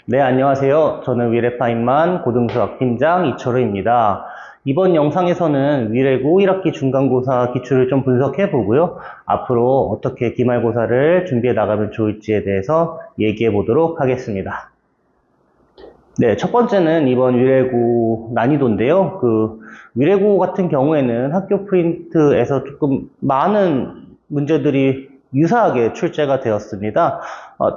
네, 안녕하세요. 저는 위례파인만 고등수학 팀장 이철우입니다. 이번 영상에서는 위례고 1학기 중간고사 기출을 좀 분석해 보고요. 앞으로 어떻게 기말고사를 준비해 나가면 좋을지에 대해서 얘기해 보도록 하겠습니다. 네, 첫 번째는 이번 위례고 난이도인데요. 위례고 같은 경우에는 학교 프린트에서 조금 많은 문제들이 유사하게 출제가 되었습니다.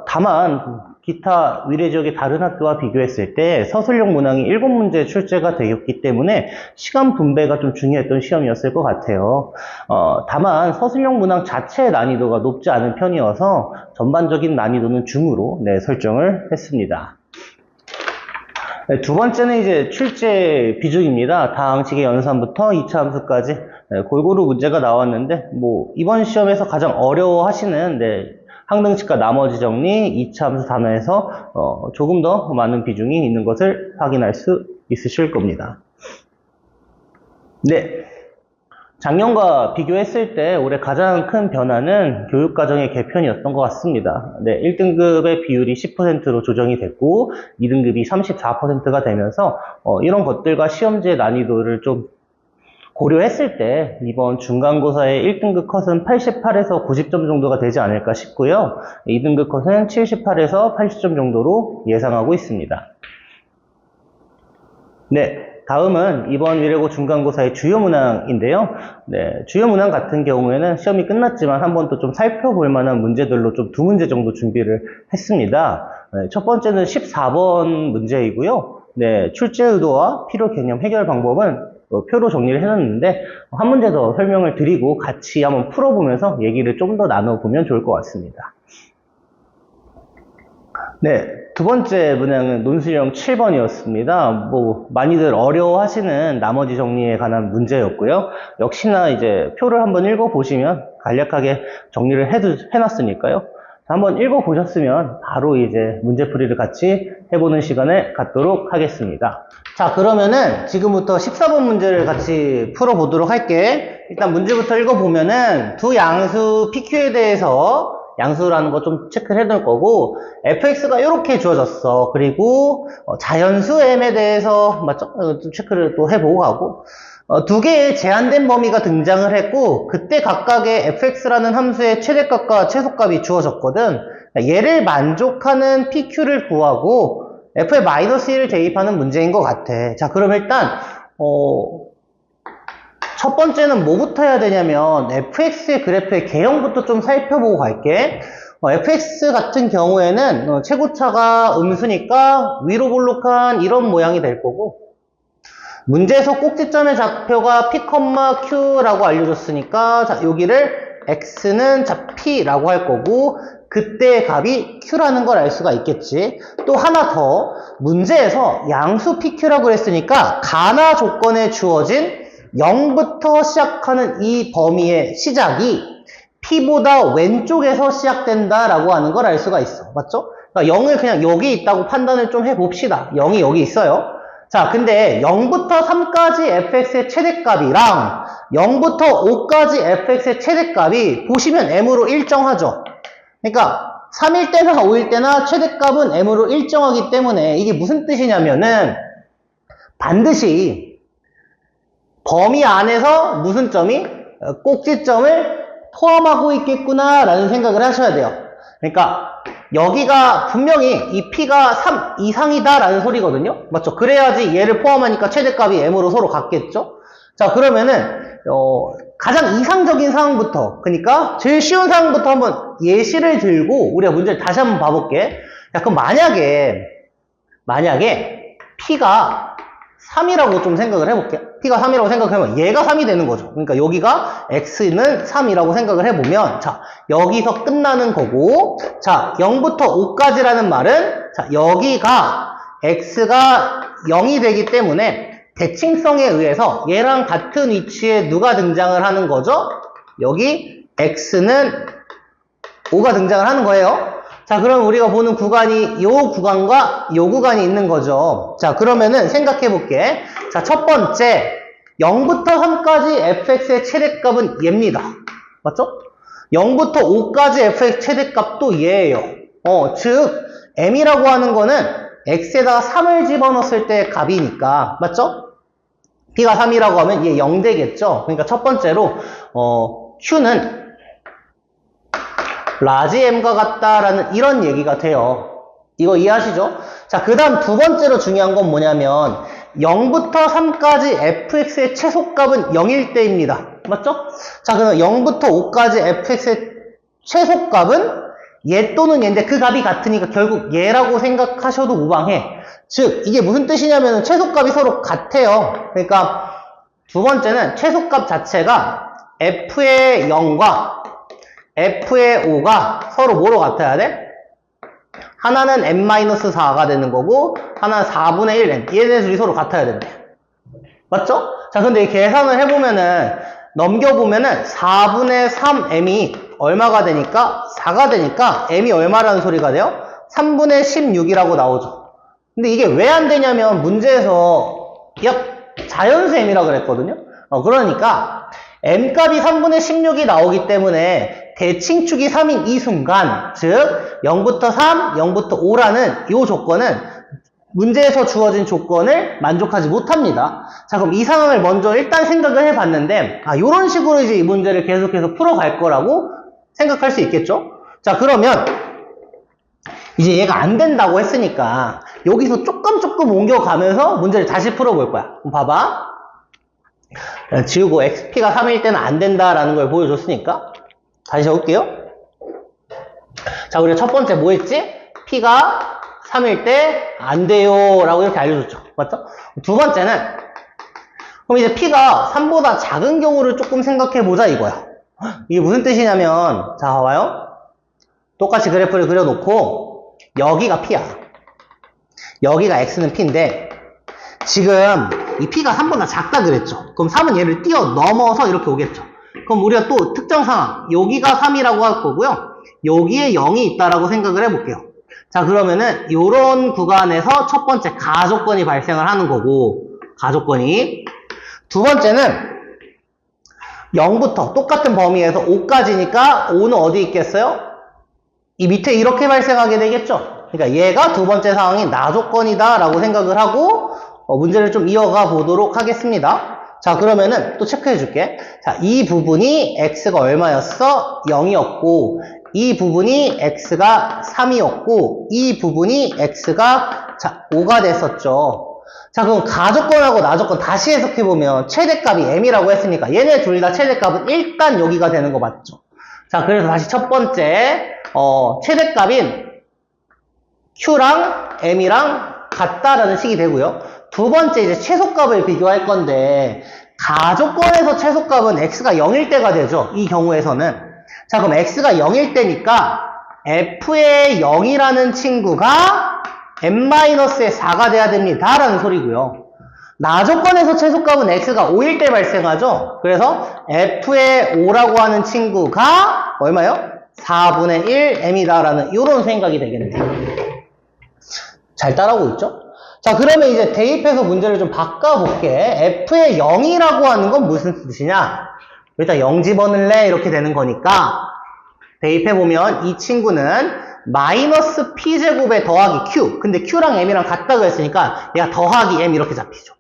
다만 기타 위례 지역의 다른 학교와 비교했을 때 서술형 문항이 7문제 출제가 되었기 때문에 시간 분배가 좀 중요했던 시험이었을 것 같아요. 다만 서술형 문항 자체의 난이도가 높지 않은 편이어서 전반적인 난이도는 중으로 설정을 했습니다. 네, 두 번째는 이제 출제 비중입니다. 다항식의 연산부터 2차 함수까지 골고루 문제가 나왔는데, 이번 시험에서 가장 어려워하시는 항등식과 나머지 정리, 2차 함수 단어에서 조금 더 많은 비중이 있는 것을 확인할 수 있으실 겁니다. 네. 작년과 비교했을 때 올해 가장 큰 변화는 교육과정의 개편이었던 것 같습니다. 1등급의 비율이 10%로 조정이 됐고 2등급이 34%가 되면서 이런 것들과 시험지의 난이도를 좀 고려했을 때 이번 중간고사의 1등급 컷은 88에서 90점 정도가 되지 않을까 싶고요. 2등급 컷은 78에서 80점 정도로 예상하고 있습니다. 네. 다음은 이번 위례고 중간고사의 주요 문항인데요. 주요 문항 같은 경우에는 시험이 끝났지만 한 번 또 좀 살펴볼 만한 문제들로 좀 2문제 정도 준비를 했습니다. 첫 번째는 14번 문제이고요. 출제 의도와 필요 개념 해결 방법은 표로 정리를 해놨는데 한 문제 더 설명을 드리고 같이 한번 풀어보면서 얘기를 좀 더 나눠보면 좋을 것 같습니다. 두 번째 문항은 논술형 7번이었습니다. 많이들 어려워하시는 나머지 정리에 관한 문제였고요. 역시나 이제 표를 한번 읽어보시면 간략하게 정리를 해놨으니까요. 한번 읽어보셨으면 바로 이제 문제풀이를 같이 해보는 시간을 갖도록 하겠습니다. 자, 그러면은 지금부터 14번 문제를 같이 풀어보도록 할게. 일단 문제부터 읽어보면은 두 양수 PQ에 대해서 양수라는 거 좀 체크를 해둘 거고 fx가 이렇게 주어졌어. 그리고 자연수 m에 대해서 좀 체크를 또 해보고 가고 두 개의 제한된 범위가 등장을 했고 그때 각각의 fx라는 함수의 최대값과 최소값이 주어졌거든. 얘를 만족하는 pq를 구하고 f에 -1을 대입하는 문제인 것 같아. 자, 그럼 일단 첫 번째는 뭐부터 해야 되냐면 fx의 그래프의 개형부터 좀 살펴보고 갈게. fx 같은 경우에는 최고차가 음수니까 위로 볼록한 이런 모양이 될 거고 문제에서 꼭지점의 좌표가 p, q라고 알려줬으니까 자, 여기를 x는 자, p라고 할 거고 그때의 값이 q라는 걸 알 수가 있겠지. 또 하나 더 문제에서 양수 pq라고 했으니까 가나 조건에 주어진 0부터 시작하는 이 범위의 시작이 P보다 왼쪽에서 시작된다라고 하는 걸 알 수가 있어. 맞죠? 그러니까 0을 그냥 여기 있다고 판단을 좀 해봅시다. 0이 여기 있어요. 자, 근데 0부터 3까지 fx의 최대값이랑 0부터 5까지 fx의 최대값이 보시면 m으로 일정하죠. 그러니까 3일 때나 5일 때나 최대값은 m으로 일정하기 때문에 이게 무슨 뜻이냐면은 반드시 범위 안에서 무슨 점이 꼭지점을 포함하고 있겠구나 라는 생각을 하셔야 돼요. 그러니까 여기가 분명히 이 P가 3 이상이다 라는 소리거든요. 맞죠? 그래야지 얘를 포함하니까 최대값이 M으로 서로 같겠죠? 자, 그러면은 가장 이상적인 상황부터, 그러니까 제일 쉬운 상황부터 한번 예시를 들고 우리가 문제를 다시 한번 봐볼게. 자, 그럼 만약에 P가 3이라고 좀 생각을 해볼게요. P가 3이라고 생각하면 얘가 3이 되는 거죠. 그러니까 여기가 X는 3이라고 생각을 해보면 자, 여기서 끝나는 거고 자, 0부터 5까지라는 말은 자, 여기가 X가 0이 되기 때문에 대칭성에 의해서 얘랑 같은 위치에 누가 등장을 하는 거죠? 여기 X는 5가 등장을 하는 거예요. 자, 그럼 우리가 보는 구간이 요 구간과 요 구간이 있는 거죠. 자, 그러면은 생각해 볼게. 자, 첫 번째 0부터 3까지 fx의 최대값은 얘입니다. 맞죠? 0부터 5까지 fx 최대값도 얘예요. 즉 m이라고 하는 거는 x에다가 3을 집어넣었을 때 값이니까, 맞죠? p가 3이라고 하면 얘 0 되겠죠? 그러니까 첫 번째로 q는 라지 m과 같다라는 이런 얘기가 돼요. 이거 이해하시죠? 자, 그 다음 두 번째로 중요한 건 뭐냐면 0부터 3까지 fx의 최소값은 0일 때입니다. 맞죠? 자, 그럼 0부터 5까지 fx의 최소값은 얘 또는 얘인데 그 값이 같으니까 결국 얘라고 생각하셔도 무방해. 즉, 이게 무슨 뜻이냐면 최소값이 서로 같아요. 그러니까 두 번째는 최소값 자체가 f의 0과 f의 5가 서로 뭐로 같아야 돼? 하나는 n-4가 되는 거고 하나는 4분의 1n. 얘네 둘이 서로 같아야 된대. 맞죠? 자, 근데 이 계산을 해보면은 넘겨보면은 4분의 3m이 얼마가 되니까 4가 되니까 m이 얼마라는 소리가 돼요? 3분의 16이라고 나오죠. 근데 이게 왜 안 되냐면 문제에서 자연수 m이라 그랬거든요. 그러니까 m값이 3분의 16이 나오기 때문에 대칭축이 3인 이 순간, 즉 0부터 3, 0부터 5라는 이 조건은 문제에서 주어진 조건을 만족하지 못합니다. 자, 그럼 이 상황을 먼저 일단 생각을 해봤는데 이런 식으로 이제 이 문제를 계속해서 풀어갈 거라고 생각할 수 있겠죠? 자, 그러면 이제 얘가 안 된다고 했으니까 여기서 조금 옮겨가면서 문제를 다시 풀어볼 거야. 그럼 봐봐. 지우고 xp가 3일 때는 안 된다라는 걸 보여줬으니까 다시 적을게요. 자, 우리가 첫 번째 뭐 했지? p가 3일 때 안 돼요 라고 이렇게 알려줬죠. 맞죠? 두 번째는 그럼 이제 p가 3보다 작은 경우를 조금 생각해보자 이거야. 이게 무슨 뜻이냐면 자, 봐봐요. 똑같이 그래프를 그려놓고 여기가 p야. 여기가 x는 p인데 지금 이 p가 3보다 작다 그랬죠. 그럼 3은 얘를 뛰어넘어서 이렇게 오겠죠. 그럼 우리가 또 특정 상황 여기가 3이라고 할 거고요. 여기에 0이 있다라고 생각을 해볼게요. 자, 그러면은 이런 구간에서 첫 번째 가조건이 발생을 하는 거고 가조건이 두 번째는 0부터 똑같은 범위에서 5까지니까 5는 어디 있겠어요? 이 밑에 이렇게 발생하게 되겠죠. 그러니까 얘가 두 번째 상황이 나조건이다 라고 생각을 하고 문제를 좀 이어가 보도록 하겠습니다. 자, 그러면은 또 체크해 줄게. 자, 이 부분이 x가 얼마였어? 0이었고 이 부분이 x가 3이었고 이 부분이 x가 5가 됐었죠. 자, 그럼 가조건하고 나조건 다시 해석해보면 최대값이 m이라고 했으니까 얘네 둘 다 최대값은 일단 여기가 되는 거 맞죠? 자, 그래서 다시 첫 번째 최대값인 q랑 m이랑 같다라는 식이 되고요. 두 번째 이제 최소값을 비교할 건데 가조건에서 최소값은 x가 0일 때가 되죠. 이 경우에서는. 자, 그럼 x가 0일 때니까 f의 0이라는 친구가 n-의 4가 돼야 됩니다 라는 소리고요. 나조건에서 최소값은 x가 5일 때 발생하죠. 그래서 f의 5라고 하는 친구가 얼마요? 4분의 1 m이다 라는 이런 생각이 되겠네요. 잘 따라오고 있죠? 자, 그러면 이제 대입해서 문제를 좀 바꿔볼게. f의 0이라고 하는 건 무슨 뜻이냐? 일단 0 집어넣을래? 이렇게 되는 거니까 대입해보면 이 친구는 마이너스 p제곱에 더하기 q. 근데 q랑 m이랑 같다고 했으니까 얘가 더하기 m 이렇게 잡히죠.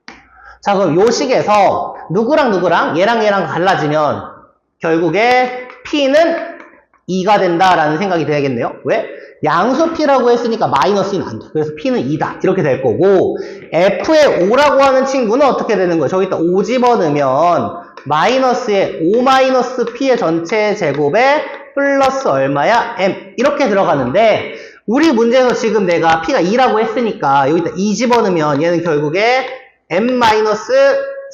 자, 그럼 요 식에서 누구랑 누구랑 얘랑 갈라지면 결국에 p는 2가 된다라는 생각이 돼야겠네요. 왜? 양수 p라고 했으니까 마이너스는 안 돼. 그래서 p는 2다. 이렇게 될 거고 f의 5라고 하는 친구는 어떻게 되는 거예요? 저기다 5 집어넣으면 마이너스에 5 마이너스 p의 전체 제곱에 플러스 얼마야? m. 이렇게 들어가는데 우리 문제에서 지금 내가 p가 2라고 했으니까 여기다 2 집어넣으면 얘는 결국에 m 마이너스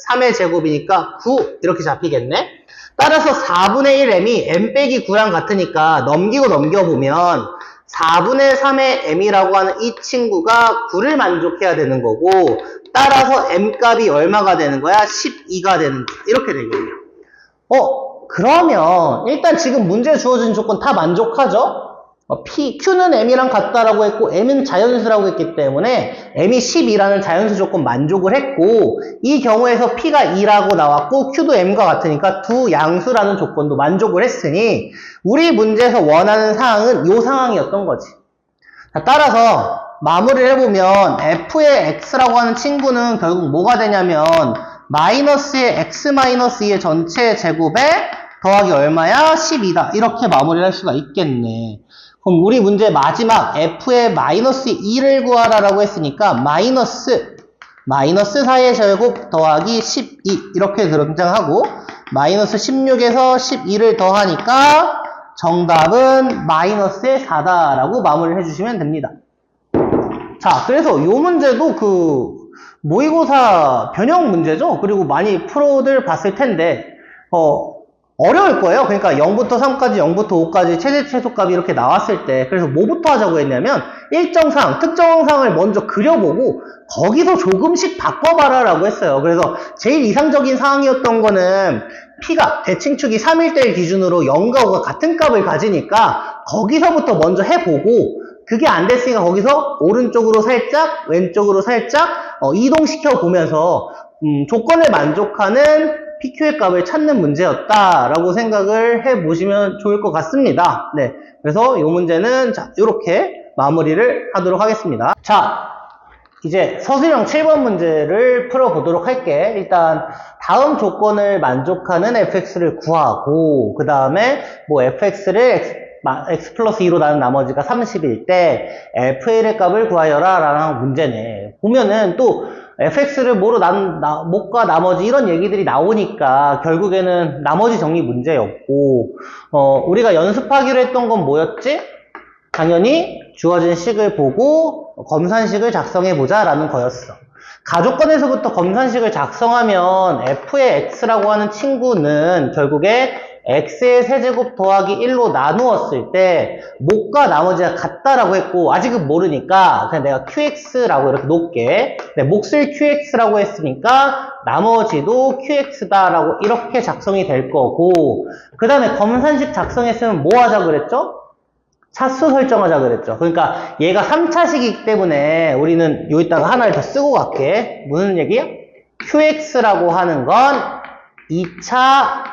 3의 제곱이니까 9 이렇게 잡히겠네. 따라서 4분의 1m이 m 빼기 9랑 같으니까 넘겨보면 4분의 3의 m이라고 하는 이 친구가 9를 만족해야 되는 거고 따라서 m값이 얼마가 되는 거야? 12가 되는 거야. 이렇게 되겠네요. 그러면 일단 지금 문제에 주어진 조건 다 만족하죠? q는 m이랑 같다라고 했고 m은 자연수라고 했기 때문에 m이 12라는 자연수 조건 만족을 했고 이 경우에서 p가 2라고 나왔고 q도 m과 같으니까 두 양수라는 조건도 만족을 했으니 우리 문제에서 원하는 사항은 이 상황이었던 거지. 자, 따라서 마무리를 해보면 f의 x라고 하는 친구는 결국 뭐가 되냐면 마이너스의 x 마이너스 2의 전체 제곱에 더하기 얼마야? 12다. 이렇게 마무리를 할 수가 있겠네. 그럼 우리 문제 마지막 f의 마이너스 2를 구하라라고 했으니까 마이너스 4의 제곱 더하기 12 이렇게 등장하고 마이너스 16에서 12를 더하니까 정답은 마이너스의 4다라고 마무리를 해주시면 됩니다. 자, 그래서 이 문제도 모의고사 변형 문제죠. 그리고 많이 프로들 봤을 텐데 어려울 거예요. 그러니까 0부터 3까지, 0부터 5까지 최대 최소값이 이렇게 나왔을 때 그래서 뭐부터 하자고 했냐면 일정상, 특정상을 먼저 그려보고 거기서 조금씩 바꿔봐라 라고 했어요. 그래서 제일 이상적인 상황이었던 거는 P가 대칭축이 3일대를 기준으로 0과 5가 같은 값을 가지니까 거기서부터 먼저 해보고 그게 안 됐으니까 거기서 오른쪽으로 살짝, 왼쪽으로 살짝 이동시켜 보면서 조건을 만족하는 PQ의 값을 찾는 문제였다라고 생각을 해보시면 좋을 것 같습니다. 네, 그래서 이 문제는 자 이렇게 마무리를 하도록 하겠습니다. 자, 이제 서술형 7번 문제를 풀어보도록 할게. 일단 다음 조건을 만족하는 fx를 구하고 그 다음에 뭐 fx를 x 플러스 2로 나눈 나머지가 30일 때 fa의 값을 구하여라 라는 문제네. 보면은 또 fx를 뭐로 못과 나머지 이런 얘기들이 나오니까 결국에는 나머지 정리 문제였고 우리가 연습하기로 했던 건 뭐였지? 당연히 주어진 식을 보고 검산식을 작성해보자 라는 거였어. 가족권에서부터 검산식을 작성하면 f의 x라고 하는 친구는 결국에 x의 세제곱 더하기 1로 나누었을 때 못과 나머지가 같다라고 했고 아직은 모르니까 그냥 내가 qx라고 이렇게 놓을게. 네, 몫을 qx라고 했으니까 나머지도 qx다라고 이렇게 작성이 될 거고 그 다음에 검산식 작성했으면 뭐 하자 그랬죠? 차수 설정하자 그랬죠. 그러니까 얘가 3차식이기 때문에 우리는 여기다가 하나를 더 쓰고 갈게. 무슨 얘기야? qx라고 하는 건 2차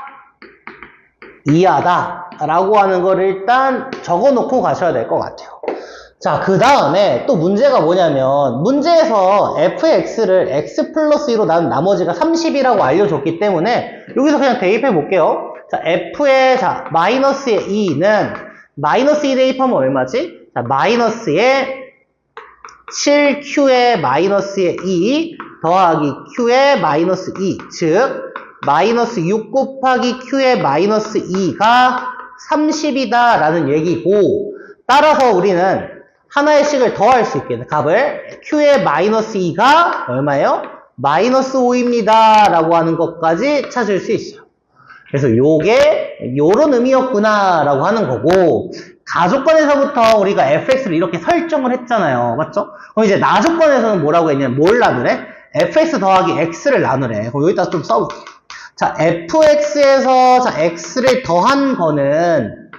이하다 라고 하는 거를 일단 적어 놓고 가셔야 될 것 같아요. 자, 그 다음에 또 문제가 뭐냐면 문제에서 fx를 x 플러스 2로 나눈 나머지가 30이라고 알려줬기 때문에 여기서 그냥 대입해 볼게요. 자, f의 마이너스의 2는 마이너스 2 대입하면 얼마지? 자, 마이너스의 7q의 마이너스의 2 더하기 q의 마이너스 2 즉 마이너스 6 곱하기 q의 마이너스 2가 30이다 라는 얘기고 따라서 우리는 하나의 식을 더할 수 있겠네. 값을 q의 마이너스 2가 얼마예요? 마이너스 5입니다 라고 하는 것까지 찾을 수 있어요. 그래서 요게 요런 의미였구나 라고 하는 거고 가조건에서부터 우리가 fx를 이렇게 설정을 했잖아요. 맞죠? 그럼 이제 나조건에서는 뭐라고 했냐면 뭘 나누래? fx 더하기 x를 나누래. 그럼 여기다 좀 써볼게. 자, fx에서 x를 더한 거는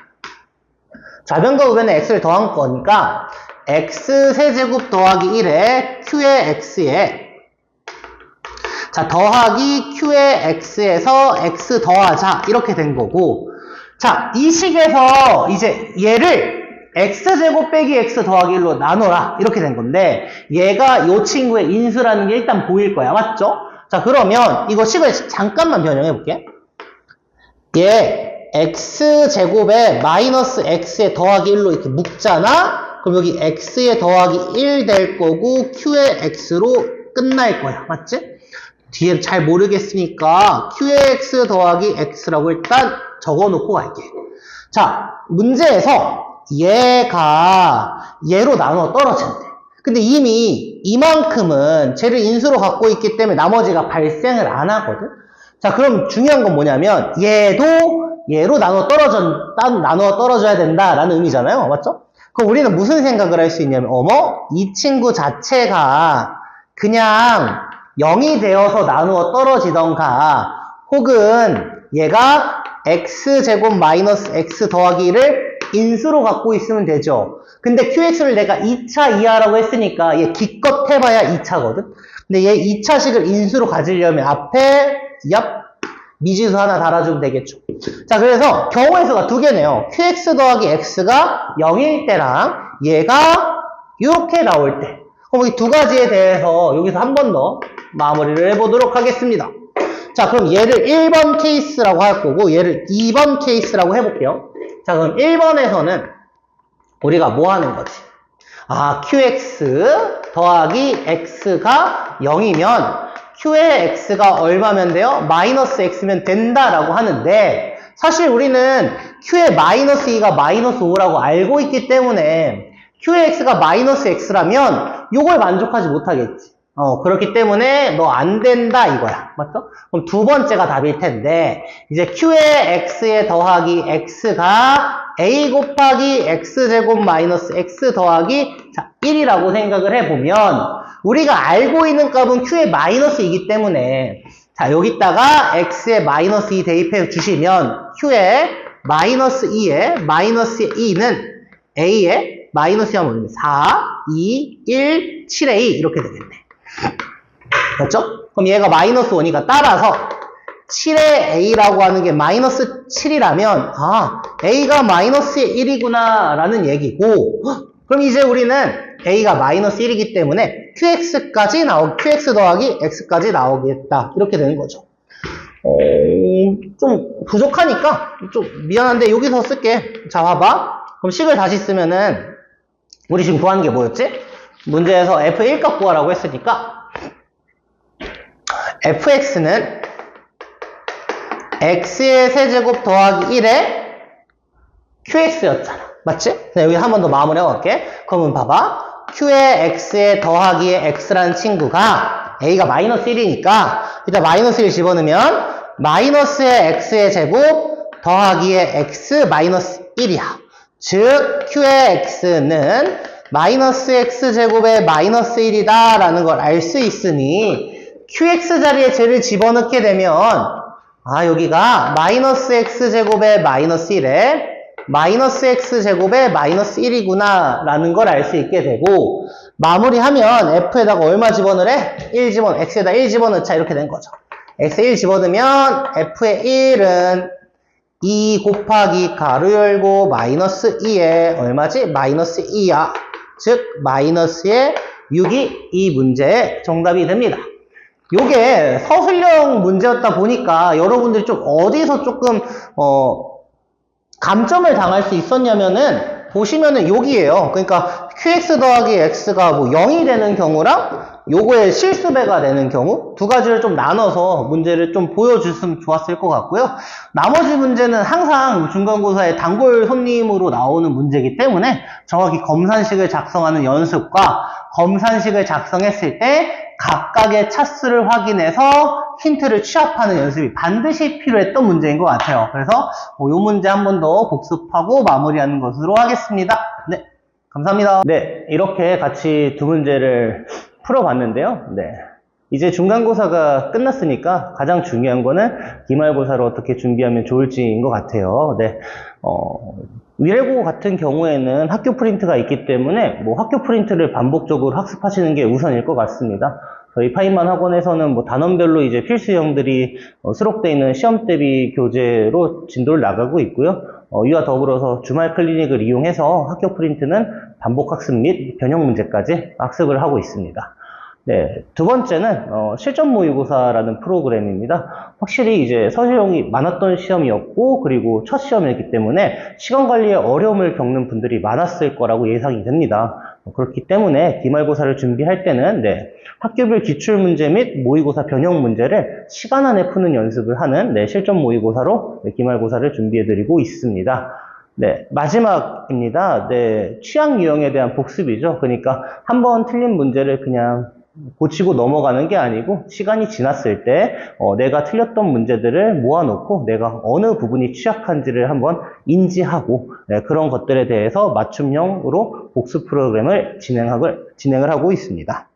좌변과 우변에 x를 더한 거니까 x 세제곱 더하기 1에 q의 x에 자, 더하기 q의 x에서 x 더하자 이렇게 된 거고 자, 이 식에서 이제 얘를 x제곱 빼기 x 더하기 1로 나눠라 이렇게 된 건데 얘가 이 친구의 인수라는 게 일단 보일 거야. 맞죠? 자, 그러면 이거 식을 잠깐만 변형해 볼게. 얘 x제곱에 마이너스 x에 더하기 1로 이렇게 묶잖아? 그럼 여기 x에 더하기 1 될 거고 q의 x로 끝날 거야. 맞지? 뒤에 잘 모르겠으니까 q의 x 더하기 x라고 일단 적어놓고 갈게. 자, 문제에서 얘가 얘로 나눠 떨어진대. 근데 이미 이만큼은 쟤를 인수로 갖고 있기 때문에 나머지가 발생을 안 하거든. 자, 그럼 중요한 건 뭐냐면 얘도 얘로 나눠 떨어져야 된다라는 의미잖아요. 맞죠? 그럼 우리는 무슨 생각을 할 수 있냐면 이 친구 자체가 그냥 0이 되어서 나누어 떨어지던가 혹은 얘가 x제곱 마이너스 x 더하기를 인수로 갖고 있으면 되죠. 근데 qx를 내가 2차 이하라고 했으니까 얘 기껏 해봐야 2차거든. 근데 얘 2차식을 인수로 가지려면 앞에 미지수 하나 달아주면 되겠죠. 자, 그래서 경우의 수가 두 개네요. qx 더하기 x가 0일 때랑 얘가 이렇게 나올 때 그럼 이 두 가지에 대해서 여기서 한 번 더 마무리를 해보도록 하겠습니다. 자, 그럼 얘를 1번 케이스라고 할 거고 얘를 2번 케이스라고 해볼게요. 자, 그럼 1번에서는 우리가 뭐 하는 거지? qx 더하기 x가 0이면 q의 x가 얼마면 돼요? 마이너스 x면 된다라고 하는데 사실 우리는 q의 마이너스 2가 마이너스 5라고 알고 있기 때문에 q의 x가 마이너스 x라면 이걸 만족하지 못하겠지. 그렇기 때문에 너 안 된다 이거야. 맞죠? 그럼 두 번째가 답일 텐데 이제 q의 x에 더하기 x가 a 곱하기 x제곱 마이너스 x 더하기 1이라고 생각을 해보면 우리가 알고 있는 값은 q의 마이너스이기 때문에 자 여기다가 x에 마이너스 2 대입해 주시면 q의 마이너스 2에 마이너스 2는 a에 마이너스 2 하면 4, 2, 1, 7a 이렇게 되겠네. 맞죠? 그럼 얘가 마이너스 5니까 따라서 7의 a라고 하는 게 마이너스 7이라면 a가 마이너스 1이구나 라는 얘기고 그럼 이제 우리는 a가 마이너스 1이기 때문에 qx 더하기 x까지 나오겠다 이렇게 되는 거죠. 좀 부족하니까 좀 미안한데 여기서 쓸게. 자 봐봐. 그럼 식을 다시 쓰면은 우리 지금 구하는 게 뭐였지? 문제에서 f1 값 구하라고 했으니까 fx는 x의 세제곱 더하기 1에 qx였잖아. 맞지? 여기 한 번 더 마무리 해볼게. 그러면 봐봐. q의 x에 더하기의 x라는 친구가 a가 마이너스 1이니까 일단 마이너스 1 집어넣으면 마이너스의 x의 제곱 더하기의 x 마이너스 1이야. 즉 q의 x는 마이너스 x제곱의 마이너스 1이다 라는 걸 알 수 있으니 qx 자리에 쟤를 집어넣게 되면 여기가 마이너스 x제곱의 마이너스 1에 마이너스 x제곱의 마이너스 1이구나 라는 걸 알 수 있게 되고 마무리하면 f에다가 얼마 집어넣으래? 1 x에다 1 집어넣자 이렇게 된 거죠. x에 1 집어넣으면 f의 1은 2 곱하기 가로 열고 마이너스 2에 얼마지? 마이너스 2야. 즉 마이너스의 6이 이 문제의 정답이 됩니다. 요게 서술형 문제였다 보니까 여러분들이 좀 어디서 조금 감점을 당할 수 있었냐면은 보시면은 여기에요. 그러니까 qx 더하기 x가 뭐 0이 되는 경우랑 요거의 실수배가 되는 경우 두 가지를 좀 나눠서 문제를 좀 보여줬으면 좋았을 것 같고요. 나머지 문제는 항상 중간고사의 단골 손님으로 나오는 문제이기 때문에 정확히 검산식을 작성하는 연습과 검산식을 작성했을 때 각각의 차수를 확인해서 힌트를 취합하는 연습이 반드시 필요했던 문제인 것 같아요. 그래서 이 문제 한 번 더 복습하고 마무리하는 것으로 하겠습니다. 네, 감사합니다. 네, 이렇게 같이 두 문제를 풀어봤는데요. 네, 이제 중간고사가 끝났으니까 가장 중요한 거는 기말고사를 어떻게 준비하면 좋을지인 것 같아요. 네, 위례고 같은 경우에는 학교 프린트가 있기 때문에 뭐 학교 프린트를 반복적으로 학습하시는 게 우선일 것 같습니다. 저희 파인만 학원에서는 뭐 단원별로 이제 필수형들이 수록되어 있는 시험 대비 교재로 진도를 나가고 있고요. 이와 더불어서 주말 클리닉을 이용해서 학교 프린트는 반복 학습 및 변형 문제까지 학습을 하고 있습니다. 네, 두 번째는 실전 모의고사라는 프로그램입니다. 확실히 이제 서술형이 많았던 시험이었고 그리고 첫 시험이었기 때문에 시간 관리에 어려움을 겪는 분들이 많았을 거라고 예상이 됩니다. 그렇기 때문에 기말고사를 준비할 때는 학교별 기출문제 및 모의고사 변형 문제를 시간 안에 푸는 연습을 하는 실전 모의고사로 기말고사를 준비해드리고 있습니다. 네, 마지막입니다. 취약 유형에 대한 복습이죠. 그러니까 한번 틀린 문제를 그냥 고치고 넘어가는 게 아니고 시간이 지났을 때 내가 틀렸던 문제들을 모아놓고 내가 어느 부분이 취약한지를 한번 인지하고 그런 것들에 대해서 맞춤형으로 복습 프로그램을 진행을 하고 있습니다.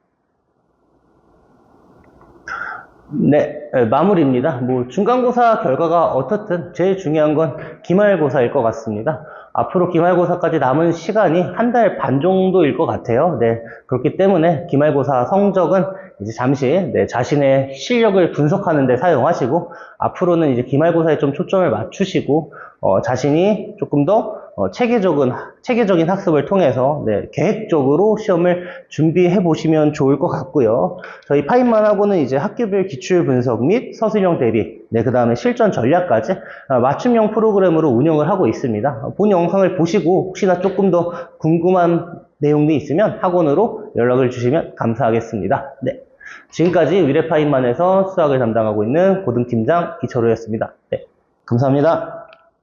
네, 마무리입니다. 뭐 중간고사 결과가 어떻든 제일 중요한 건 기말고사일 것 같습니다. 앞으로 기말고사까지 남은 시간이 한 달 반 정도일 것 같아요. 네, 그렇기 때문에 기말고사 성적은 이제 잠시 자신의 실력을 분석하는 데 사용하시고 앞으로는 이제 기말고사에 좀 초점을 맞추시고 자신이 조금 더 체계적인 학습을 통해서 네, 계획적으로 시험을 준비해 보시면 좋을 것 같고요. 저희 파인만하고는 이제 학교별 기출 분석 및 서술형 대비, 네, 그 다음에 실전 전략까지 맞춤형 프로그램으로 운영을 하고 있습니다. 본 영상을 보시고 혹시나 조금 더 궁금한 내용이 있으면 학원으로 연락을 주시면 감사하겠습니다. 네. 지금까지 위례파인만에서 수학을 담당하고 있는 고등팀장 이철호였습니다. 네. 감사합니다.